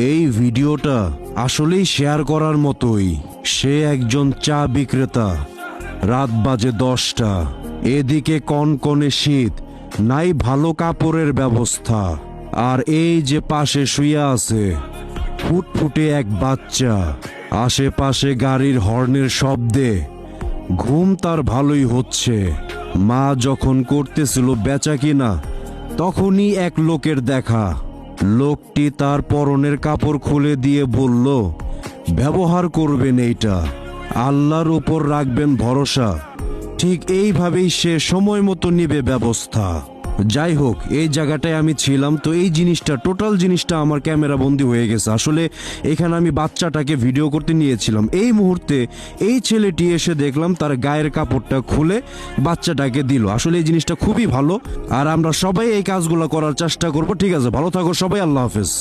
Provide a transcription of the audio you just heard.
এই ভিডিওটা আসলেই শেয়ার করার মতোই। সে একজন চা বিক্রেতা। রাত বাজে 10টা। এদিকে কনকনে শীত, নাই ভালো কাপড়ের ব্যবস্থা। আর এই যে পাশে শুয়ে আছে ফুটফুটে এক বাচ্চা। আশেপাশে গাড়ির হর্নের শব্দে ঘুম তার ভালোই হচ্ছে। মা যখন করতেছিল বেচা কিনা, তখনই এক লোকের দেখা। লোকটি তার পরনের কাপড় খুলে দিয়ে বলল, ব্যবহার করবেন এইটা, আল্লাহর উপর রাখবেন ভরসা। ঠিক এইভাবেই সে সময় মতো নিবে ব্যবস্থা। যাই হোক, এই জায়গাটায় আমি ছিলাম, তো এই জিনিসটা টোটাল জিনিসটা আমার ক্যামেরা বন্দি হয়ে গেছে। আসলে এখানে আমি বাচ্চাটাকে ভিডিও করতে নিয়েছিলাম। এই মুহূর্তে এই ছেলেটি এসে দেখলাম তার গায়ের কাপড়টা খুলে বাচ্চাটাকে দিল। আসলে এই জিনিসটা খুবই ভালো, আর আমরা সবাই এই কাজগুলো করার চেষ্টা করব। ঠিক আছে, ভালো থাকো সবাই, আল্লাহ হাফেজ।